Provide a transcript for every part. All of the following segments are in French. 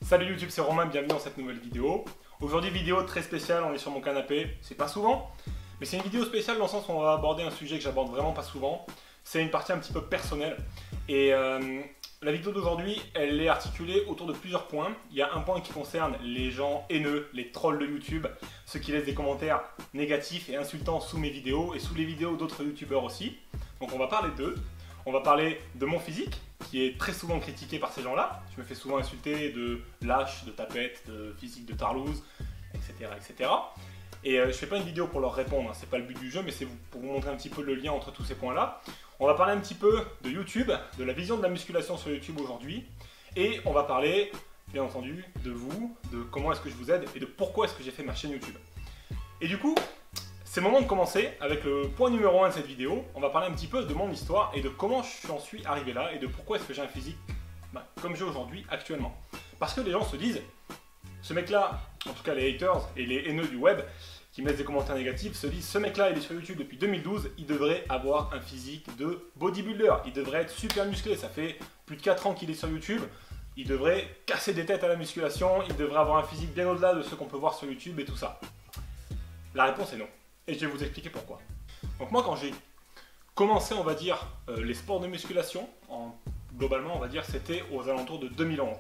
Salut YouTube, c'est Romain, bienvenue dans cette nouvelle vidéo. Aujourd'hui, vidéo très spéciale, on est sur mon canapé, c'est pas souvent, mais c'est une vidéo spéciale dans le sens où on va aborder un sujet que j'aborde vraiment pas souvent. C'est une partie un petit peu personnelle. Et la vidéo d'aujourd'hui, elle est articulée autour de plusieurs points. Il y a un point qui concerne les gens haineux, les trolls de YouTube, ceux qui laissent des commentaires négatifs et insultants sous mes vidéos et sous les vidéos d'autres youtubeurs aussi. Donc on va parler d'eux. On va parler de mon physique, qui est très souvent critiqué par ces gens-là. Je me fais souvent insulter de lâche, de tapette, de physique de tarlouse, etc. etc. Et je fais pas une vidéo pour leur répondre, hein, c'est pas le but du jeu, mais c'est pour vous montrer un petit peu le lien entre tous ces points-là. On va parler un petit peu de YouTube, de la vision de la musculation sur YouTube aujourd'hui, et on va parler, bien entendu, de vous, de comment est-ce que je vous aide, et de pourquoi est-ce que j'ai fait ma chaîne YouTube. Et du coup, c'est le moment de commencer avec le point numéro 1 de cette vidéo. On va parler un petit peu de mon histoire et de comment j'en suis arrivé là et de pourquoi est-ce que j'ai un physique comme j'ai aujourd'hui actuellement. Parce que les gens se disent, ce mec-là, en tout cas les haters et les haineux du web, qui mettent des commentaires négatifs, se disent, ce mec-là il est sur YouTube depuis 2012, il devrait avoir un physique de bodybuilder, il devrait être super musclé, ça fait plus de 4 ans qu'il est sur YouTube, il devrait casser des têtes à la musculation, il devrait avoir un physique bien au-delà de ce qu'on peut voir sur YouTube et tout ça. La réponse est non. Et je vais vous expliquer pourquoi. Donc moi, quand j'ai commencé, on va dire, les sports de musculation, globalement, on va dire, c'était aux alentours de 2011.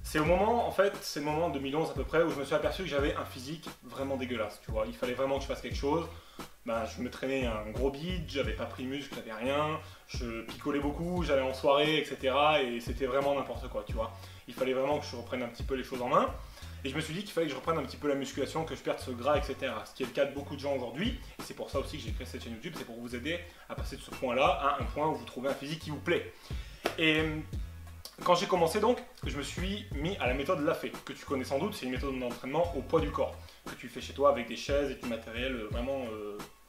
C'est au moment, en fait, c'est le moment 2011 à peu près, où je me suis aperçu que j'avais un physique vraiment dégueulasse, tu vois. Il fallait vraiment que je fasse quelque chose. Je me traînais un gros bide, j'avais pas pris muscle, j'avais rien, je picolais beaucoup, j'allais en soirée, etc. Et c'était vraiment n'importe quoi, tu vois. Il fallait vraiment que je reprenne un petit peu les choses en main. Et je me suis dit qu'il fallait que je reprenne un petit peu la musculation, que je perde ce gras, etc. Ce qui est le cas de beaucoup de gens aujourd'hui. Et c'est pour ça aussi que j'ai créé cette chaîne YouTube, c'est pour vous aider à passer de ce point-là à un point où vous trouvez un physique qui vous plaît. Et quand j'ai commencé donc, je me suis mis à la méthode Lafay, que tu connais sans doute, c'est une méthode d'entraînement au poids du corps, que tu fais chez toi avec des chaises et du matériel vraiment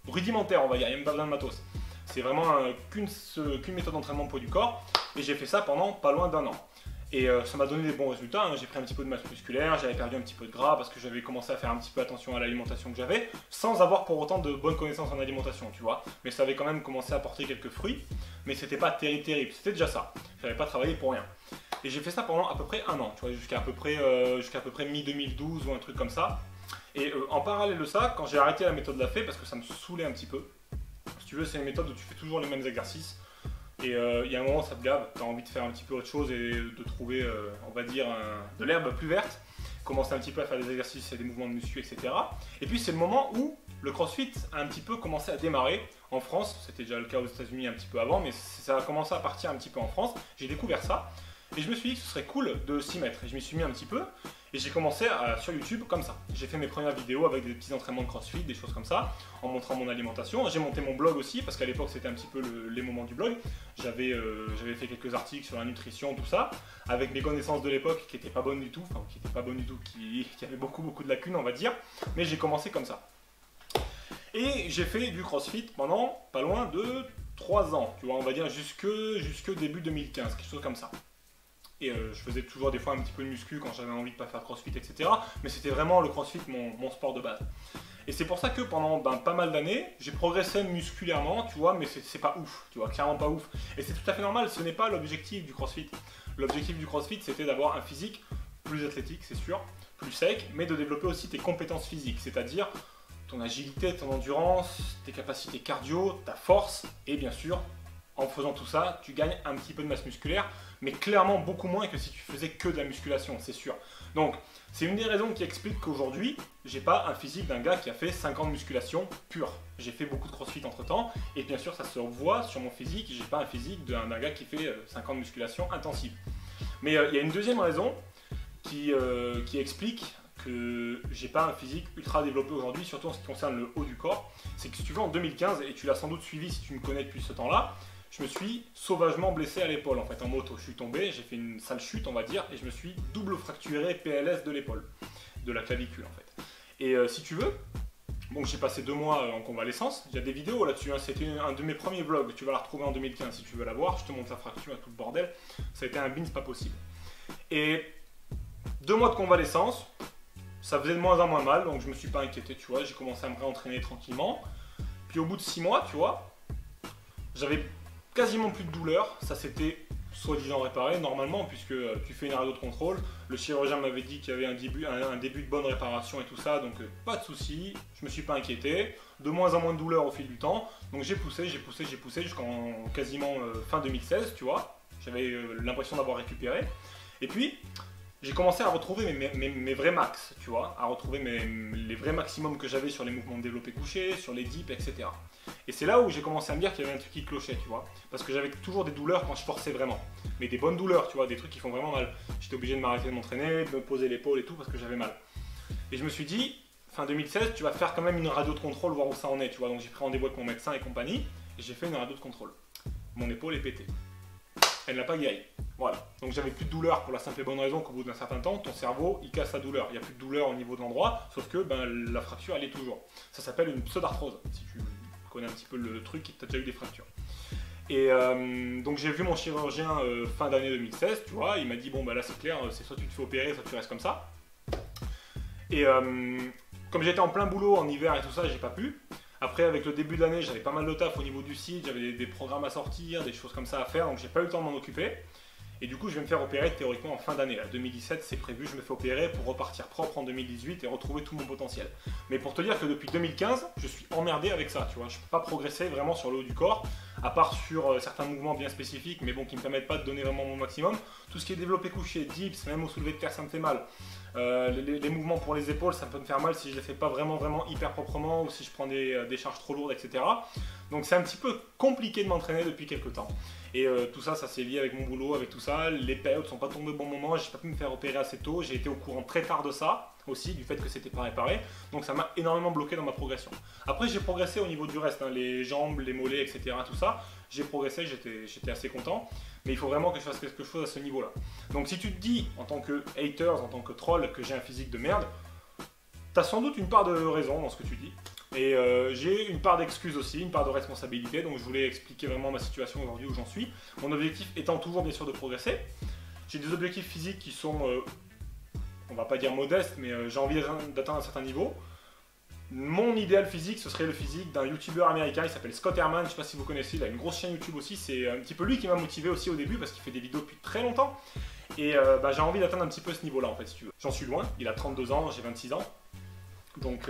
rudimentaire, on va dire, il n'y a même pas besoin de matos. C'est vraiment qu'une méthode d'entraînement au poids du corps, et j'ai fait ça pendant pas loin d'1 an. Et ça m'a donné des bons résultats, hein. J'ai pris un petit peu de masse musculaire, j'avais perdu un petit peu de gras parce que j'avais commencé à faire un petit peu attention à l'alimentation que j'avais, sans avoir pour autant de bonnes connaissances en alimentation, tu vois. Mais ça avait quand même commencé à porter quelques fruits, mais c'était pas terrible, c'était déjà ça. J'avais pas travaillé pour rien. Et j'ai fait ça pendant à peu près 1 an, tu vois, jusqu'à à peu près mi-2012 ou un truc comme ça. Et en parallèle de ça, quand j'ai arrêté la méthode Lafay, parce que ça me saoulait un petit peu, si tu veux, c'est une méthode où tu fais toujours les mêmes exercices. Et il y a un moment, ça te gave, tu as envie de faire un petit peu autre chose et de trouver, on va dire, de l'herbe plus verte. Commencer un petit peu à faire des exercices et des mouvements de muscu, etc. Et puis c'est le moment où le CrossFit a un petit peu commencé à démarrer en France. C'était déjà le cas aux États-Unis un petit peu avant, mais ça a commencé à partir un petit peu en France. J'ai découvert ça et je me suis dit que ce serait cool de s'y mettre. Et je m'y suis mis un petit peu et j'ai commencé sur YouTube comme ça. J'ai fait mes premières vidéos avec des petits entraînements de CrossFit, des choses comme ça, en montrant mon alimentation. J'ai monté mon blog aussi, parce qu'à l'époque c'était un petit peu les moments du blog. J'avais fait quelques articles sur la nutrition, tout ça, avec mes connaissances de l'époque qui n'étaient pas bonnes du tout, qui avaient beaucoup de lacunes, on va dire. Mais j'ai commencé comme ça. Et j'ai fait du CrossFit pendant pas loin de 3 ans, tu vois, on va dire jusque début 2015, quelque chose comme ça. Et je faisais toujours des fois un petit peu de muscu quand j'avais envie de pas faire de CrossFit, etc. Mais c'était vraiment le CrossFit mon sport de base. Et c'est pour ça que pendant pas mal d'années, j'ai progressé musculairement, tu vois, mais c'est pas ouf, tu vois, clairement pas ouf. Et c'est tout à fait normal, ce n'est pas l'objectif du CrossFit. L'objectif du CrossFit, c'était d'avoir un physique plus athlétique, c'est sûr, plus sec, mais de développer aussi tes compétences physiques, c'est-à-dire ton agilité, ton endurance, tes capacités cardio, ta force, et bien sûr, en faisant tout ça, tu gagnes un petit peu de masse musculaire, mais clairement beaucoup moins que si tu faisais que de la musculation, c'est sûr. Donc, c'est une des raisons qui explique qu'aujourd'hui, j'ai pas un physique d'un gars qui a fait 5 ans de musculation pure. J'ai fait beaucoup de CrossFit entre temps, et bien sûr, ça se voit sur mon physique, j'ai pas un physique d'un gars qui fait 5 ans de musculation intensive. Mais il y a une deuxième raison qui explique que j'ai pas un physique ultra développé aujourd'hui, surtout en ce qui concerne le haut du corps. C'est que si tu veux, en 2015, et tu l'as sans doute suivi si tu me connais depuis ce temps-là, je me suis sauvagement blessé à l'épaule en fait en moto. Je suis tombé, j'ai fait une sale chute on va dire, et je me suis double fracturé PLS de l'épaule, de la clavicule en fait. Et si tu veux, bon j'ai passé 2 mois en convalescence, il y a des vidéos là-dessus, hein. C'était un de mes premiers vlogs, tu vas la retrouver en 2015 si tu veux la voir, je te montre la fracture et tout le bordel, ça a été un bin, c'est pas possible. Et 2 mois de convalescence, ça faisait de moins en moins mal, donc je me suis pas inquiété, tu vois, j'ai commencé à me réentraîner tranquillement. Puis au bout de 6 mois, tu vois, j'avais quasiment plus de douleur, ça s'était soi-disant réparé normalement, puisque tu fais une radio de contrôle. Le chirurgien m'avait dit qu'il y avait un début de bonne réparation et tout ça, donc pas de souci, je me suis pas inquiété. De moins en moins de douleur au fil du temps, donc j'ai poussé jusqu'en quasiment fin 2016, tu vois. J'avais l'impression d'avoir récupéré. Et puis, j'ai commencé à retrouver mes vrais max, tu vois, à retrouver les vrais maximums que j'avais sur les mouvements de développé couché, sur les dips, etc. Et c'est là où j'ai commencé à me dire qu'il y avait un truc qui clochait, tu vois, parce que j'avais toujours des douleurs quand je forçais vraiment, mais des bonnes douleurs, tu vois, des trucs qui font vraiment mal. J'étais obligé de m'arrêter de m'entraîner, de me poser l'épaule et tout, parce que j'avais mal. Et je me suis dit, fin 2016, tu vas faire quand même une radio de contrôle, voir où ça en est, tu vois. Donc j'ai pris rendez-vous avec mon médecin et compagnie, et j'ai fait une radio de contrôle. Mon épaule est pétée. Elle n'a pas guéri. Voilà. Donc j'avais plus de douleur pour la simple et bonne raison qu'au bout d'un certain temps, ton cerveau, il casse la douleur. Il n'y a plus de douleur au niveau de l'endroit, sauf que la fracture, elle est toujours. Ça s'appelle une pseudarthrose, si tu connais un petit peu le truc, tu as déjà eu des fractures. Et donc j'ai vu mon chirurgien fin d'année 2016, tu vois, il m'a dit, bon bah là c'est clair, c'est soit tu te fais opérer, soit tu restes comme ça. Et comme j'étais en plein boulot en hiver et tout ça, j'ai pas pu. Après, avec le début de l'année, j'avais pas mal de taf au niveau du site, j'avais des programmes à sortir, des choses comme ça à faire, donc j'ai pas eu le temps de m'en occuper. Et du coup, je vais me faire opérer théoriquement en fin d'année. 2017, c'est prévu, je me fais opérer pour repartir propre en 2018 et retrouver tout mon potentiel. Mais pour te dire que depuis 2015, je suis emmerdé avec ça, tu vois. Je peux pas progresser vraiment sur le haut du corps, à part sur certains mouvements bien spécifiques, mais bon, qui me permettent pas de donner vraiment mon maximum. Tout ce qui est développé couché, dips, même au soulevé de terre, ça me fait mal. Les mouvements pour les épaules, ça peut me faire mal si je les fais pas vraiment hyper proprement ou si je prends des charges trop lourdes, etc. Donc c'est un petit peu compliqué de m'entraîner depuis quelques temps. Et tout ça, ça s'est lié avec mon boulot, avec tout ça. Les périodes sont pas tombées au bon moment, j'ai pas pu me faire opérer assez tôt. J'ai été au courant très tard de ça aussi, du fait que c'était pas réparé. Donc ça m'a énormément bloqué dans ma progression. Après, j'ai progressé au niveau du reste, hein, les jambes, les mollets, etc. Tout ça, j'ai progressé, j'étais assez content. Mais il faut vraiment que je fasse quelque chose à ce niveau-là. Donc si tu te dis, en tant que haters, en tant que troll, que j'ai un physique de merde, t'as sans doute une part de raison dans ce que tu dis. Et j'ai une part d'excuse aussi, une part de responsabilité, donc je voulais expliquer vraiment ma situation aujourd'hui où j'en suis. Mon objectif étant toujours bien sûr de progresser. J'ai des objectifs physiques qui sont, on va pas dire modestes, mais j'ai envie d'atteindre un certain niveau. Mon idéal physique, ce serait le physique d'un youtubeur américain, il s'appelle Scott Herman, je sais pas si vous connaissez, il a une grosse chaîne YouTube aussi, c'est un petit peu lui qui m'a motivé aussi au début parce qu'il fait des vidéos depuis très longtemps. Et j'ai envie d'atteindre un petit peu ce niveau-là en fait si tu veux. J'en suis loin, il a 32 ans, j'ai 26 ans. Donc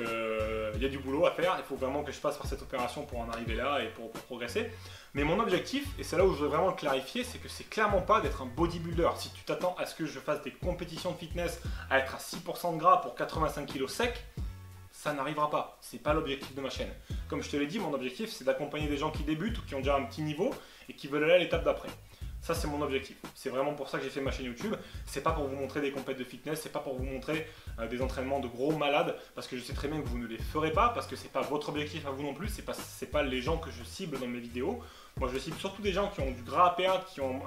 il y a du boulot à faire, il faut vraiment que je passe par cette opération pour en arriver là et pour progresser. Mais mon objectif, et c'est là où je veux vraiment le clarifier, c'est que c'est clairement pas d'être un bodybuilder. Si tu t'attends à ce que je fasse des compétitions de fitness à être à 6% de gras pour 85 kg sec, ça n'arrivera pas. C'est pas l'objectif de ma chaîne. Comme je te l'ai dit, mon objectif c'est d'accompagner des gens qui débutent ou qui ont déjà un petit niveau et qui veulent aller à l'étape d'après. Ça c'est mon objectif. C'est vraiment pour ça que j'ai fait ma chaîne YouTube. C'est pas pour vous montrer des compétitions de fitness, c'est pas pour vous montrer des entraînements de gros malades, parce que je sais très bien que vous ne les ferez pas, parce que c'est pas votre objectif à vous non plus, c'est pas les gens que je cible dans mes vidéos. Moi je cible surtout des gens qui ont du gras à perdre, qui ont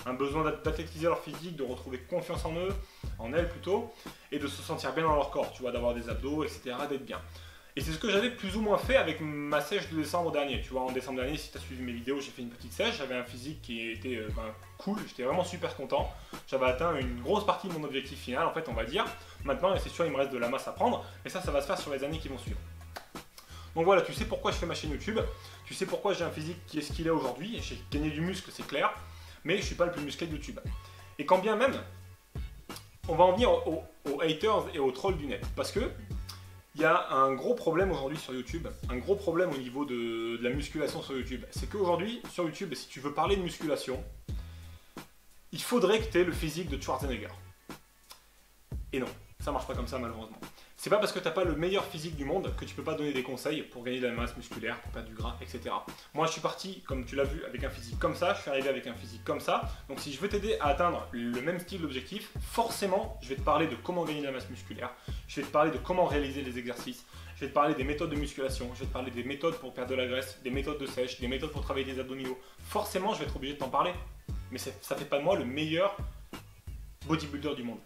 un besoin d'athlétiser leur physique, de retrouver confiance en eux, en elles plutôt, et de se sentir bien dans leur corps, tu vois, d'avoir des abdos, etc., d'être bien. Et c'est ce que j'avais plus ou moins fait avec ma sèche de décembre dernier. Tu vois, en décembre dernier, si tu as suivi mes vidéos, j'ai fait une petite sèche. J'avais un physique qui était cool, j'étais vraiment super content. J'avais atteint une grosse partie de mon objectif final, en fait, on va dire. Maintenant, c'est sûr, il me reste de la masse à prendre, mais ça va se faire sur les années qui vont suivre. Donc voilà, tu sais pourquoi je fais ma chaîne YouTube. Tu sais pourquoi j'ai un physique qui est ce qu'il est aujourd'hui. J'ai gagné du muscle, c'est clair, mais je suis pas le plus musclé de YouTube. Et quand bien même, on va en venir aux haters et aux trolls du net. Parce que il y a un gros problème aujourd'hui sur YouTube, un gros problème au niveau de la musculation sur YouTube. C'est qu'aujourd'hui, sur YouTube, si tu veux parler de musculation, il faudrait que tu aies le physique de Schwarzenegger. Et non, ça marche pas comme ça malheureusement. C'est pas parce que t'as pas le meilleur physique du monde que tu peux pas donner des conseils pour gagner de la masse musculaire, pour perdre du gras, etc. Moi je suis parti, comme tu l'as vu, avec un physique comme ça, je suis arrivé avec un physique comme ça. Donc si je veux t'aider à atteindre le même style d'objectif, forcément je vais te parler de comment gagner de la masse musculaire, je vais te parler de comment réaliser les exercices, je vais te parler des méthodes de musculation, je vais te parler des méthodes pour perdre de la graisse, des méthodes de sèche, des méthodes pour travailler les abdominaux. Forcément je vais être obligé de t'en parler. Mais ça fait pas de moi le meilleur bodybuilder du monde.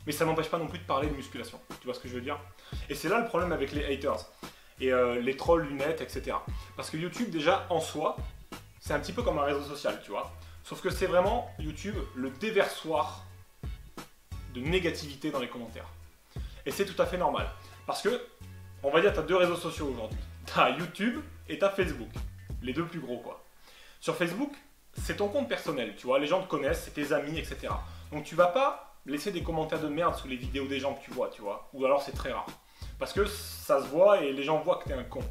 Mais ça m'empêche pas non plus de parler de musculation, tu vois ce que je veux dire? Et c'est là le problème avec les haters, et les trolls du net, etc. Parce que YouTube déjà en soi, c'est un petit peu comme un réseau social, tu vois. Sauf que c'est vraiment, YouTube, le déversoir de négativité dans les commentaires. Et c'est tout à fait normal. Parce que, on va dire, tu as deux réseaux sociaux aujourd'hui. Tu as YouTube et tu as Facebook. Les deux plus gros, quoi. Sur Facebook, c'est ton compte personnel, tu vois, les gens te connaissent, c'est tes amis, etc. Donc tu vas pas laisser des commentaires de merde sous les vidéos des gens que tu vois, ou alors c'est très rare. Parce que ça se voit et les gens voient que t'es un con.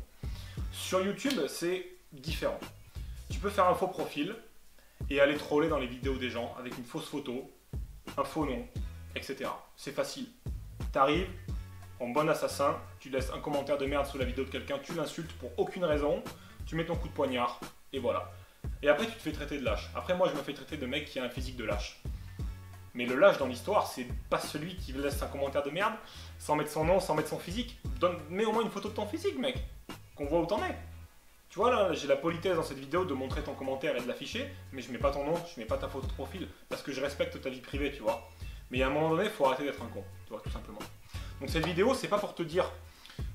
Sur YouTube, c'est différent. Tu peux faire un faux profil et aller troller dans les vidéos des gens avec une fausse photo, un faux nom, etc. C'est facile. T'arrives, en bon assassin, tu laisses un commentaire de merde sous la vidéo de quelqu'un, tu l'insultes pour aucune raison, tu mets ton coup de poignard, et voilà. Et après, tu te fais traiter de lâche. Après, moi, je me fais traiter de mec qui a un physique de lâche. Mais le lâche dans l'histoire, c'est pas celui qui laisse un commentaire de merde sans mettre son nom, sans mettre son physique. Mets au moins une photo de ton physique, mec, qu'on voit où t'en es. Tu vois, là, j'ai la politesse dans cette vidéo de montrer ton commentaire et de l'afficher, mais je mets pas ton nom, je mets pas ta photo de profil, parce que je respecte ta vie privée, tu vois. Mais à un moment donné, il faut arrêter d'être un con, tu vois, tout simplement. Donc cette vidéo, c'est pas pour te dire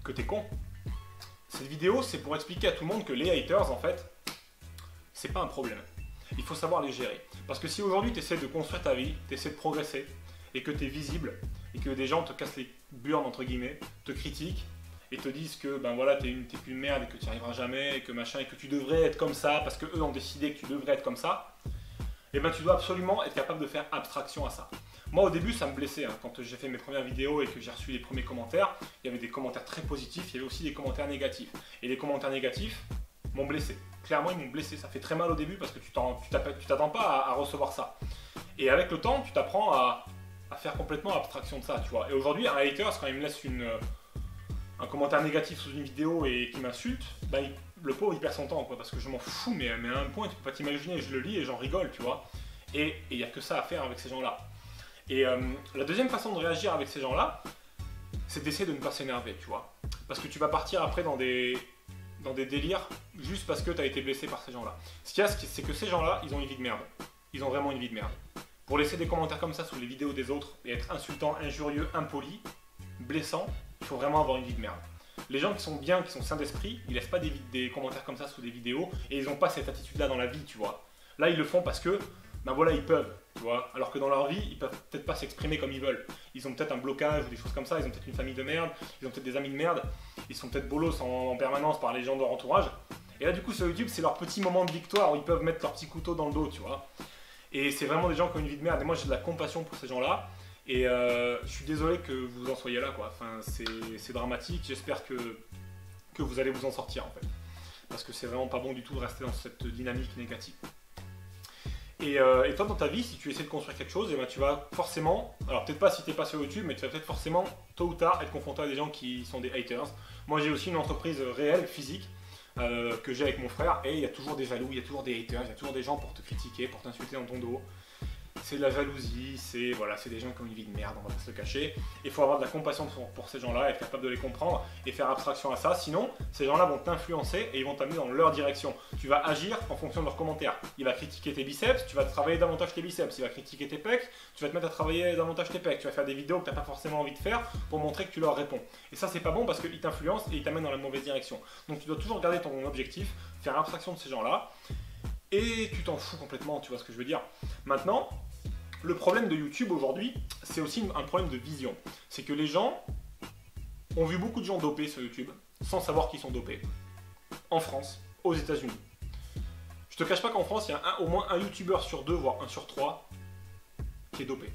que t'es con. Cette vidéo, c'est pour expliquer à tout le monde que les haters, en fait, c'est pas un problème. Il faut savoir les gérer. Parce que si aujourd'hui, tu essaies de construire ta vie, tu essaies de progresser, et que tu es visible, et que des gens te cassent les burnes, entre guillemets, te critiquent, et te disent que ben voilà, t'es qu'une merde, et que tu n'y arriveras jamais, et que machin, et que tu devrais être comme ça, parce qu'eux ont décidé que tu devrais être comme ça, et ben tu dois absolument être capable de faire abstraction à ça. Moi au début ça me blessait, hein. Quand j'ai fait mes premières vidéos et que j'ai reçu les premiers commentaires, il y avait des commentaires très positifs, il y avait aussi des commentaires négatifs. Et les commentaires négatifs m'ont blessé. Clairement ils m'ont blessé, ça fait très mal au début parce que tu t'attends pas à recevoir ça. Et avec le temps tu t'apprends à faire complètement abstraction de ça, tu vois. Et aujourd'hui un hater, quand il me laisse un commentaire négatif sous une vidéo et qui m'insulte, ben, le pauvre il perd son temps, quoi, parce que je m'en fous, mais à un point tu peux pas t'imaginer, je le lis et j'en rigole, tu vois. Et il n'y a que ça à faire avec ces gens-là. Et la deuxième façon de réagir avec ces gens-là, c'est d'essayer de ne pas s'énerver, tu vois. Parce que tu vas partir après dans des délires juste parce que tu as été blessé par ces gens-là. Ce qu'il y a, c'est que ces gens-là, ils ont une vie de merde. Ils ont vraiment une vie de merde. Pour laisser des commentaires comme ça sous les vidéos des autres et être insultant, injurieux, impoli, blessant, il faut vraiment avoir une vie de merde. Les gens qui sont bien, qui sont sains d'esprit, ils laissent pas des commentaires comme ça sous des vidéos et ils n'ont pas cette attitude-là dans la vie, tu vois. Là, ils le font parce que, ben voilà, ils peuvent, tu vois. Alors que dans leur vie, ils peuvent peut-être pas s'exprimer comme ils veulent. Ils ont peut-être un blocage ou des choses comme ça, ils ont peut-être une famille de merde, ils ont peut-être des amis de merde, ils sont peut-être bolos en permanence par les gens de leur entourage. Et là, du coup, sur YouTube, c'est leur petit moment de victoire où ils peuvent mettre leur petit couteau dans le dos, tu vois. Et c'est vraiment des gens qui ont une vie de merde. Et moi, j'ai de la compassion pour ces gens-là. Et je suis désolé que vous en soyez là, quoi. Enfin, c'est dramatique. J'espère que vous allez vous en sortir, en fait. Parce que c'est vraiment pas bon du tout de rester dans cette dynamique négative. Et toi, dans ta vie, si tu essaies de construire quelque chose, et ben, tu vas forcément, alors peut-être pas si tu n'es pas sur YouTube, mais tu vas peut-être forcément, tôt ou tard, être confronté à des gens qui sont des haters. Moi, j'ai aussi une entreprise réelle, physique, que j'ai avec mon frère, et il y a toujours des jaloux, il y a toujours des haters, il y a toujours des gens pour te critiquer, pour t'insulter dans ton dos. C'est de la jalousie, c'est voilà, des gens qui ont une vie de merde, on va pas se le cacher. Il faut avoir de la compassion pour ces gens-là, être capable de les comprendre et faire abstraction à ça. Sinon, ces gens-là vont t'influencer et ils vont t'amener dans leur direction. Tu vas agir en fonction de leurs commentaires. Il va critiquer tes biceps, tu vas travailler davantage tes biceps. Il va critiquer tes pecs, tu vas te mettre à travailler davantage tes pecs. Tu vas faire des vidéos que tu n'as pas forcément envie de faire pour montrer que tu leur réponds. Et ça, c'est pas bon parce qu'ils t'influencent et ils t'amènent dans la mauvaise direction. Donc tu dois toujours garder ton objectif, faire abstraction de ces gens-là et tu t'en fous complètement, tu vois ce que je veux dire. Maintenant, le problème de YouTube aujourd'hui, c'est aussi un problème de vision. C'est que les gens ont vu beaucoup de gens dopés sur YouTube sans savoir qu'ils sont dopés. En France, aux États-Unis. Je te cache pas qu'en France, il y a au moins un YouTuber sur 2, voire 1 sur 3 qui est dopé.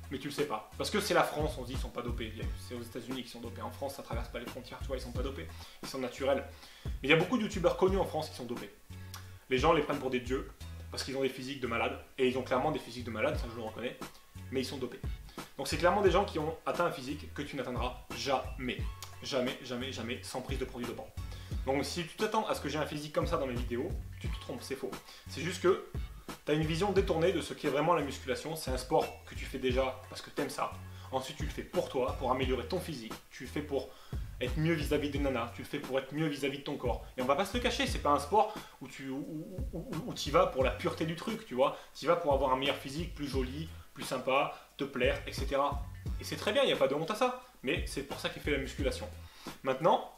Mais tu le sais pas. Parce que c'est la France, on se dit ils sont pas dopés. C'est aux États-Unis qu'ils sont dopés. En France, ça traverse pas les frontières, tu vois, ils sont pas dopés. Ils sont naturels. Mais il y a beaucoup de YouTubeurs connus en France qui sont dopés. Les gens les prennent pour des dieux. Parce qu'ils ont des physiques de malades, et ils ont clairement des physiques de malades, ça je le reconnais, mais ils sont dopés. Donc c'est clairement des gens qui ont atteint un physique que tu n'atteindras jamais. Jamais, jamais, jamais, sans prise de produits dopants. Donc si tu t'attends à ce que j'ai un physique comme ça dans mes vidéos, tu te trompes, c'est faux. C'est juste que tu as une vision détournée de ce qu'est vraiment la musculation. C'est un sport que tu fais déjà parce que tu aimes ça. Ensuite tu le fais pour toi, pour améliorer ton physique. Tu le fais pour être mieux vis-à-vis des nanas, tu le fais pour être mieux vis-à-vis de ton corps. Et on va pas se le cacher, c'est pas un sport où tu y vas pour la pureté du truc, tu vois. Tu y vas pour avoir un meilleur physique, plus joli, plus sympa, te plaire, etc. Et c'est très bien, il n'y a pas de honte à ça. Mais c'est pour ça qu'il fait la musculation. Maintenant,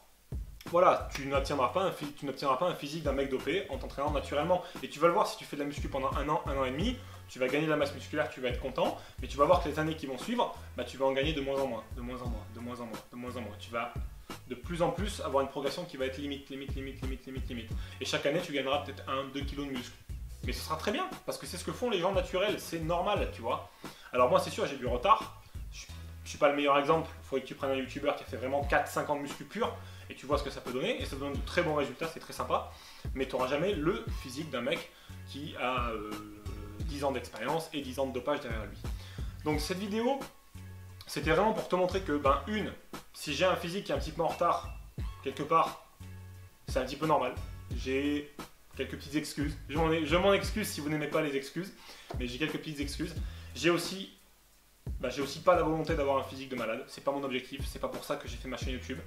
voilà, tu n'obtiendras pas un physique d'un mec dopé en t'entraînant naturellement. Et tu vas le voir si tu fais de la muscu pendant un an et demi, tu vas gagner de la masse musculaire, tu vas être content, mais tu vas voir que les années qui vont suivre, bah, tu vas en gagner de moins en moins, de moins en moins, de moins en moins, de moins en moins. Tu vas de plus en plus avoir une progression qui va être limite. Et chaque année, tu gagneras peut-être 1-2 kilos de muscle. Mais ce sera très bien, parce que c'est ce que font les gens naturels, c'est normal, tu vois. Alors moi c'est sûr, j'ai du retard, je suis pas le meilleur exemple, il faudrait que tu prennes un youtubeur qui a fait vraiment 4-5 ans de muscu pur, et tu vois ce que ça peut donner, et ça donne de très bons résultats, c'est très sympa, mais tu n'auras jamais le physique d'un mec qui a 10 ans d'expérience et 10 ans de dopage derrière lui. Donc cette vidéo, c'était vraiment pour te montrer que, si j'ai un physique qui est un petit peu en retard, quelque part, c'est un petit peu normal. J'ai quelques petites excuses. Je m'en excuse si vous n'aimez pas les excuses, mais j'ai quelques petites excuses. J'ai aussi pas la volonté d'avoir un physique de malade. C'est pas mon objectif. C'est pas pour ça que j'ai fait ma chaîne YouTube.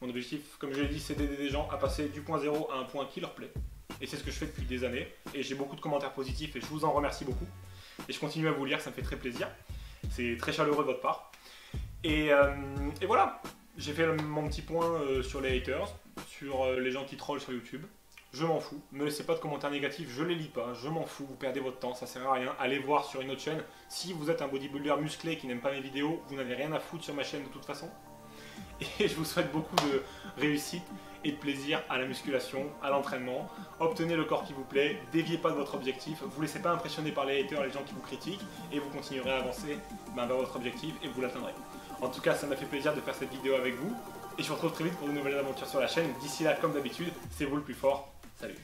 Mon objectif, comme je l'ai dit, c'est d'aider des gens à passer du point zéro à un point qui leur plaît. Et c'est ce que je fais depuis des années. Et j'ai beaucoup de commentaires positifs et je vous en remercie beaucoup. Et je continue à vous lire, ça me fait très plaisir. C'est très chaleureux de votre part. Et voilà. J'ai fait mon petit point sur les haters, sur les gens qui trollent sur YouTube. Je m'en fous, ne me laissez pas de commentaires négatifs, je les lis pas, je m'en fous, vous perdez votre temps, ça sert à rien. Allez voir sur une autre chaîne. Si vous êtes un bodybuilder musclé qui n'aime pas mes vidéos, vous n'avez rien à foutre sur ma chaîne de toute façon. Et je vous souhaite beaucoup de réussite et de plaisir à la musculation, à l'entraînement. Obtenez le corps qui vous plaît, déviez pas de votre objectif, vous laissez pas impressionner par les haters, les gens qui vous critiquent, et vous continuerez à avancer vers votre objectif et vous l'atteindrez. En tout cas, ça m'a fait plaisir de faire cette vidéo avec vous, et je vous retrouve très vite pour de nouvelles aventures sur la chaîne. D'ici là, comme d'habitude, c'est vous le plus fort. Salut!